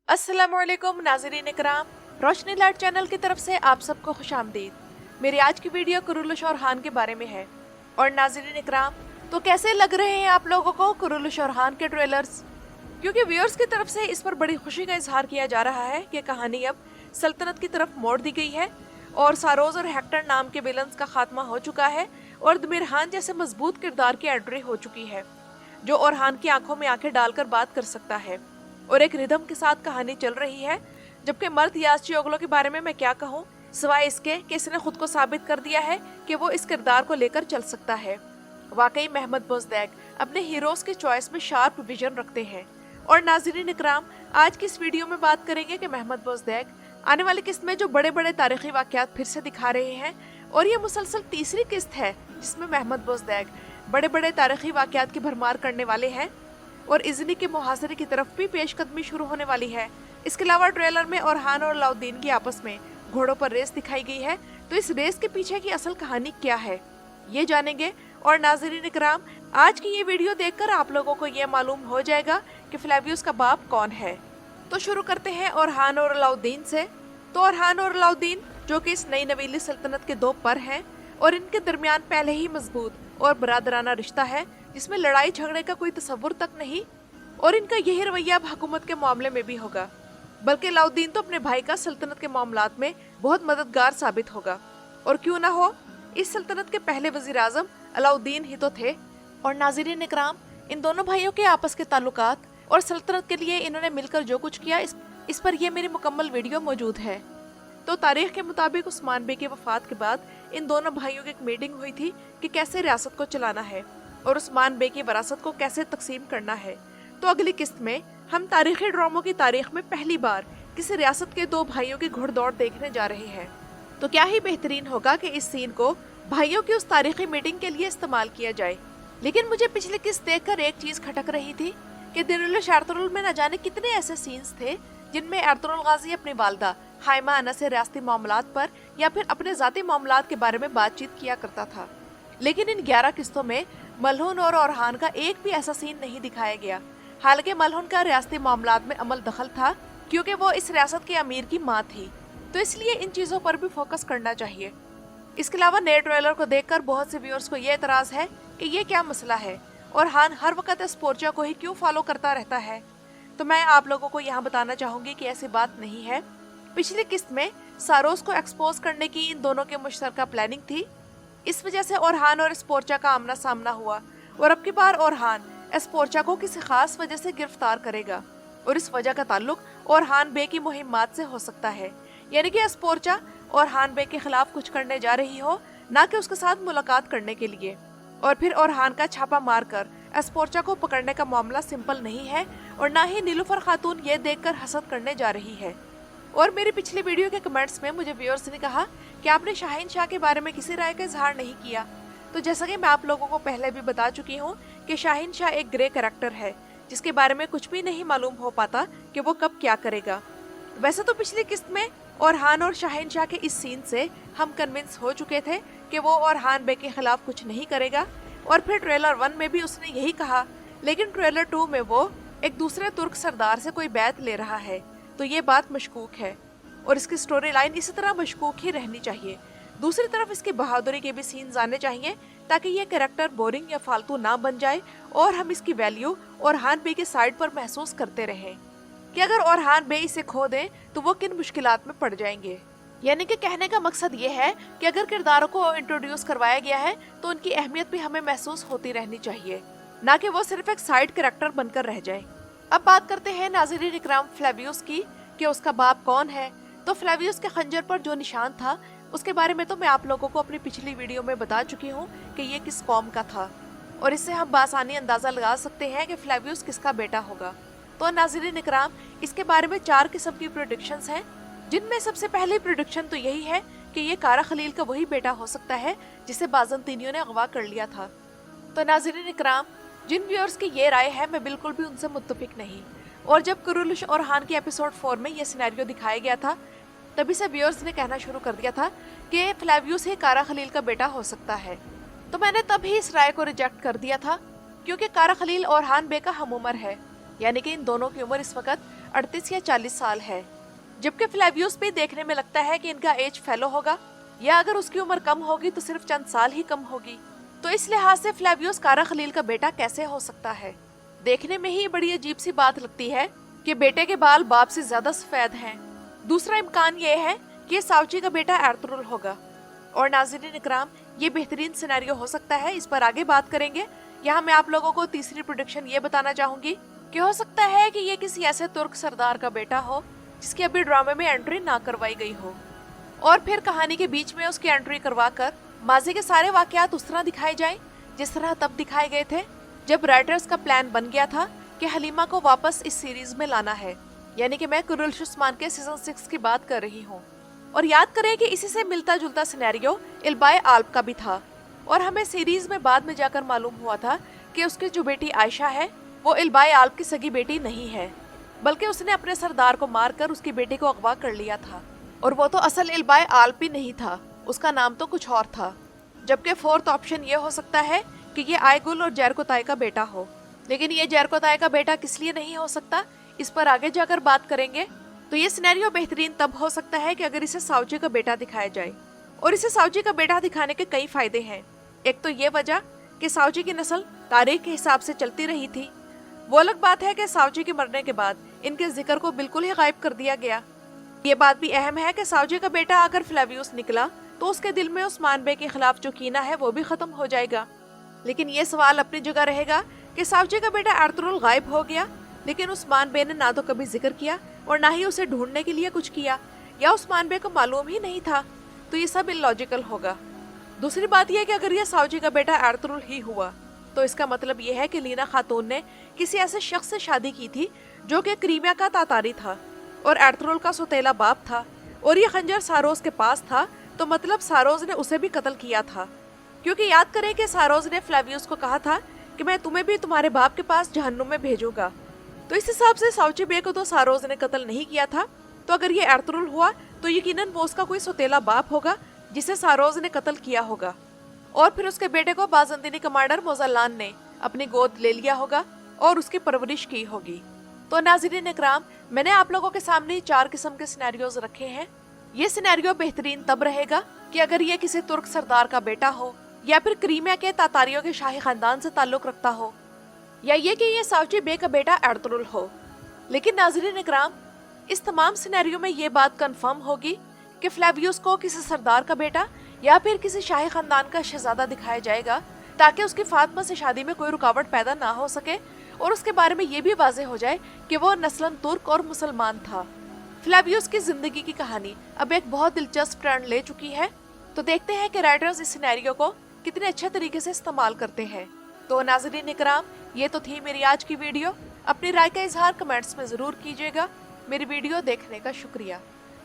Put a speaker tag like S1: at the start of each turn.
S1: अस्सलामुअलैकुम नाज़रीन इकराम, रोशनी light channel की तरफ से आप सबको खुशामदीद। मेरी आज की वीडियो कुरुलुश और हान के बारे में है। और नाज़रीन इकराम, तो कैसे लग रहे हैं आप लोगों को कुरुलुश और हान के ट्रेलर्स? क्योंकि व्यूअर्स की तरफ से इस पर बड़ी खुशी का इजहार किया जा रहा है कि कहानी अब सल्तनत की तरफ मोड़ दी गई है और सारोज और हेक्टर नाम के विलन्स का खात्मा हो चुका है और दमिरहान जैसे मजबूत किरदार की एंट्री हो चुकी है जो ओरहान की आंखों में आंखें डालकर बात कर सकता है और एक रिदम के साथ कहानी चल रही है। जबकि मर्द याज़ची-ओगलो के बारे में मैं क्या कहूँ सिवाय इसके कि इसने खुद को साबित कर दिया है कि वो इस किरदार को लेकर चल सकता है। वाकई महमद बोज़दैक अपने हीरोज की चॉइस में शार्प विजन रखते हैं। और नाज़रीन इकराम, आज की इस वीडियो में बात करेंगे कि महमद बोज़दैक आने वाली किस्त में जो बड़े बड़े तारीखी वाक़यात फिर से दिखा रहे हैं और ये मुसलसल तीसरी किस्त है जिसमें महमद बोज़दैक बड़े बड़े तारीखी वाक़यात की भरमार करने वाले हैं और इज़नी के मुहासरे की तरफ भी पेशकदमी शुरू होने वाली है। इसके अलावा ट्रेलर में ओरहान और अलाउद्दीन की आपस में घोड़ों पर रेस दिखाई गई है, तो इस रेस के पीछे की असल कहानी क्या है ये जानेंगे। और नाज़रीन इकराम, आज की ये वीडियो देखकर आप लोगों को ये मालूम हो जाएगा कि फ्लेवियस का बाप कौन है। तो शुरू करते हैं ओरहान और अलाउद्दीन से। तो ओरहान और अलाउद्दीन जो कि इस नई नवीली सल्तनत के दो पर हैं और इनके दरमियान पहले ही मजबूत और बरादराना रिश्ता है जिसमें लड़ाई झगड़े का कोई तस्वुर तक नहीं, और इनका यही रवैया अब हुकूमत के मामले में भी होगा। बल्कि अलाउद्दीन तो अपने भाई का सल्तनत के मामलात में बहुत मददगार साबित होगा। और क्यों ना हो, इस सल्तनत के पहले वजीर आजम अलाउद्दीन ही तो थे। और नाज़रीन इकराम, इन दोनों भाइयों के आपस के ताल्लुकात और सल्तनत के लिए इन्होंने मिलकर जो कुछ किया इस पर यह मेरी मुकम्मल वीडियो मौजूद है। तो तारीख के मुताबिक उस्मान बे की वफात के बाद इन दोनों भाइयों की एक मीटिंग हुई थी कि कैसे रियासत को चलाना है और उस्मान बे की वरासत को कैसे तकसीम करना है। तो अगली किस्त में हम तारीखी ड्रामों की तारीख में पहली बार किसी रियासत के दो भाइयों की घुड़दौड़ देखने जा रहे हैं। तो क्या ही बेहतरीन होगा कि इस सीन को भाइयों की उस तारीखी मीटिंग के लिए इस्तेमाल किया जाए। लेकिन मुझे पिछली किस्त देखकर एक चीज खटक रही थी कि दिरुल एर्तुगरुल में न जाने कितने ऐसे सीन्स थे जिनमें एर्तुगरुल गाजी अपनी वालदा हाइमा अना से रियासती मामलात पर या फिर अपने जाती मामलात के बारे में बातचीत किया करता था। लेकिन इन 11 किस्तों में मलहून और ओरहान का एक भी ऐसा सीन नहीं दिखाया गया। हालांकि मलहून का रियासती मामलात में अमल दखल था क्योंकि वो इस रियासत के अमीर की माँ थी, तो इसलिए इन चीज़ों पर भी फोकस करना चाहिए। इसके अलावा नए ट्रेलर को देखकर बहुत से व्यूअर्स को ये एतराज़ है कि ये क्या मसला है, ओरहान हर वक्त एस्पोर्चा को ही क्यों फॉलो करता रहता है। तो मैं आप लोगों को यहाँ बताना चाहूँगी कि ऐसी बात नहीं है। पिछली किस्त में सारोस को एक्सपोज करने की इन दोनों के मुश्तरका प्लानिंग थी, इस वजह से ओरहान और एस्पोर्चा का आमना सामना हुआ और अब की बार ओरहान एस्पोर्चा को किसी खास वजह से गिरफ्तार करेगा और इस वजह का ताल्लुक ओरहान बे की मुहिम्मात से हो सकता है। यानी कि एस्पोर्चा ओरहान बे के खिलाफ कुछ करने जा रही हो, ना कि उसके साथ मुलाकात करने के लिए। और फिर ओरहान का छापा मारकर एस्पोर्चा को पकड़ने का मामला सिंपल नहीं है और ना ही नीलुफर खातून ये देखकर हसद करने जा रही है। और मेरी पिछली वीडियो के कमेंट्स में मुझे व्यूअर्स ने कहा कि आपने शाहीन शाह के बारे में किसी राय का इजहार नहीं किया। तो जैसा कि मैं आप लोगों को पहले भी बता चुकी हूँ कि शाहीन शाह एक ग्रे कैरेक्टर है जिसके बारे में कुछ भी नहीं मालूम हो पाता कि वो कब क्या करेगा। वैसे तो पिछली किस्त में ओरहान और शाहीन शाह के इस सीन से हम कन्विंस हो चुके थे कि वो ओरहान बे के खिलाफ कुछ नहीं करेगा और फिर ट्रेलर 1 में भी उसने यही कहा। लेकिन ट्रेलर 2 में वो एक दूसरे तुर्क सरदार से कोई बैत ले रहा है, तो ये बात मशकूक है और इसकी स्टोरी लाइन इसी तरह मशकूक ही रहनी चाहिए। दूसरी तरफ इसकी बहादुरी के भी सीन्स आने चाहिए ताकि ये कैरेक्टर बोरिंग या फालतू ना बन जाए और हम इसकी वैल्यू ओरहान बे के साइड पर महसूस करते रहें कि अगर ओरहान बे इसे खो दें तो वो किन मुश्किलात में पड़ जाएंगे। यानी कि कहने का मकसद ये है कि अगर किरदारों को इंट्रोड्यूस करवाया गया है तो उनकी अहमियत भी हमें महसूस होती रहनी चाहिए, ना कि वो सिर्फ एक साइड कैरेक्टर बनकर रह जाए। अब बात करते हैं नाज़रीन इकराम फ्लेवियस की कि उसका बाप कौन है। तो फ्लेवियस के खंजर पर जो निशान था उसके बारे में तो मैं आप लोगों को अपनी पिछली वीडियो में बता चुकी हूँ कि ये किस कौम का था और इससे हम बासानी अंदाज़ा लगा सकते हैं कि फ्लेवियस किसका बेटा होगा। तो नाज़रीन इकराम, इसके बारे में 4 किस्म की प्रेडिक्शंस हैं, जिनमें सबसे पहली प्रेडिक्शन तो यही है कि ये कारा खलील का वही बेटा हो सकता है जिसे बाज़ंतीनियों ने अगवा कर लिया था। तो नाज़रीन इकराम, जिन व्यूअर्स की ये राय है मैं बिल्कुल भी उनसे मुत्तफिक नहीं। और जब कुरुलुश और हान के एपिसोड 4 में ये सिनेरियो दिखाया गया था तभी से व्यूअर्स ने कहना शुरू कर दिया था कि फ्लेवियस ही कारा खलील का बेटा हो सकता है। तो मैंने तब ही इस राय को रिजेक्ट कर दिया था क्योंकि कारा खलील और हान बे का हम उम्र है, यानी कि इन दोनों की उम्र इस वक्त 38 या 40 साल है, जबकि फ्लेवियस भी देखने में लगता है कि इनका एज फेलो होगा, या अगर उसकी उम्र कम होगी तो सिर्फ चंद साल ही कम होगी। तो इस लिहाज से फ्लेवियस कारा खलील का बेटा कैसे हो सकता है? देखने में ही बड़ी अजीब सी बात लगती है कि बेटे के बाल बाप से ज्यादा सफेद हैं। दूसरा इम्कान ये है कि ये साउची का बेटा एर्तुगरुल होगा। और नाज़रीन इकराम, ये बेहतरीन सिनेरियो हो सकता है, इस पर आगे बात करेंगे। यहाँ मैं आप लोगों को तीसरी प्रेडिक्शन ये बताना चाहूंगी कि हो सकता है कि ये किसी ऐसे तुर्क सरदार का बेटा हो जिसकी अभी ड्रामे में एंट्री ना करवाई गई हो, और फिर कहानी के बीच में उसकी एंट्री करवा कर माजी के सारे वाकयात उस तरह दिखाए जाएं जिस तरह तब दिखाए गए थे जब राइटर्स का प्लान बन गया था कि हलीमा को वापस इस सीरीज में लाना है। यानी कि मैं कुरुलुश उस्मान के सीजन 6 की बात कर रही हूँ। और याद करें कि इसी से मिलता जुलता सिनेरियो इल्बाए आल्प का भी था, और हमें सीरीज में बाद में जाकर मालूम हुआ था कि उसकी जो बेटी आयशा है वो इल्बाए आल्प की सगी बेटी नहीं है, बल्कि उसने अपने सरदार को मारकर उसकी बेटी को अगवा कर लिया था। और वो तो असल इल्बाए आल्प ही नहीं था, उसका नाम तो कुछ और था। जबकि फोर्थ ऑप्शन ये हो सकता है कि ये आयगुल और जैरकोताय का बेटा हो, लेकिन ये जैरकोताय का बेटा किस लिए नहीं हो सकता, इस पर आगे जाकर बात करेंगे। तो ये सिनेरियो बेहतरीन तब हो सकता है कि अगर इसे साउची का बेटा दिखाया जाए, और इसे साउची का बेटा दिखाने के कई फायदे हैं। एक तो ये वजह कि साउची की नस्ल तारीख के हिसाब से चलती रही थी। वो अलग बात है कि साउची के मरने के बाद इनके जिक्र को बिल्कुल ही गायब कर दिया गया। ये बात भी अहम है कि साउची का बेटा अगर फ्लेवियस निकला तो उसके दिल में उस्मान बे के खिलाफ जो कीना है वो भी खत्म हो जाएगा। लेकिन ये सवाल अपनी जगह रहेगा कि साउची का बेटा एर्तुगरुल गायब हो गया, लेकिन उस्मान बे ने ना तो कभी जिक्र किया और ना ही उसे ढूंढने के लिए कुछ किया, या उस्मान बे को मालूम ही नहीं था। तो ये सब इलॉजिकल होगा। दूसरी बात यह कि अगर ये साउची का बेटा एर्तुगरुल ही हुआ तो इसका मतलब यह है कि लीना खातून ने किसी ऐसे शख्स से शादी की थी जो कि क्रीमिया का तातारी था और एर्तुगरुल का सौतेला बाप था, और ये खंजर सारोज के पास था, तो मतलब सारोज ने उसे भी कत्ल किया था। क्योंकि याद करें कि सारोज ने फ्लेवियस को कहा था कि मैं तुम्हें भी तुम्हारे बाप के पास जहन्नुम में भेजूंगा। तो इस हिसाब से साउची बे को तो सारोज ने कत्ल नहीं किया था, तो अगर ये एर्तुगरुल हुआ तो यकीनन वो उसका कोई सौतेला बाप होगा जिसे सारोज ने कत्ल किया होगा, और फिर उसके बेटे को बाज़ंतीनी कमांडर मोज़ल्लान ने अपनी गोद ले लिया होगा और उसकी परवरिश की होगी। तो नाज़रीन इकराम, मैंने आप लोगों के सामने 4 किस्म के सिनेरियोज रखे हैं। ये सिनेरियो बेहतरीन तब रहेगा कि अगर ये किसी तुर्क सरदार का बेटा हो, या फिर क्रीमिया के तातारियों के शाही खानदान से ताल्लुक रखता हो, या ये कि ये साउची बे का बेटा एर्तुगरुल हो। लेकिन नाज़रीन इकराम, इस तमाम सिनेरियो में ये बात कंफर्म होगी कि फ्लेवियस को किसी सरदार का बेटा या फिर किसी शाही खानदान का शहजादा दिखाया जाएगा, ताकि उसकी फातिमा से शादी में कोई रुकावट पैदा ना हो सके, और उसके बारे में ये भी वाज़ेह हो जाए कि वो नस्लन तुर्क और मुसलमान था। फ्लेवियस की जिंदगी की कहानी अब एक बहुत दिलचस्प टर्न ले चुकी है, तो देखते हैं कि राइटर्स इस सिनेरियो को कितने अच्छे तरीके से इस्तेमाल करते हैं। तो नाज़रीन इकराम, ये तो थी मेरी आज की वीडियो। अपनी राय का इजहार कमेंट्स में ज़रूर कीजिएगा। मेरी वीडियो देखने का शुक्रिया।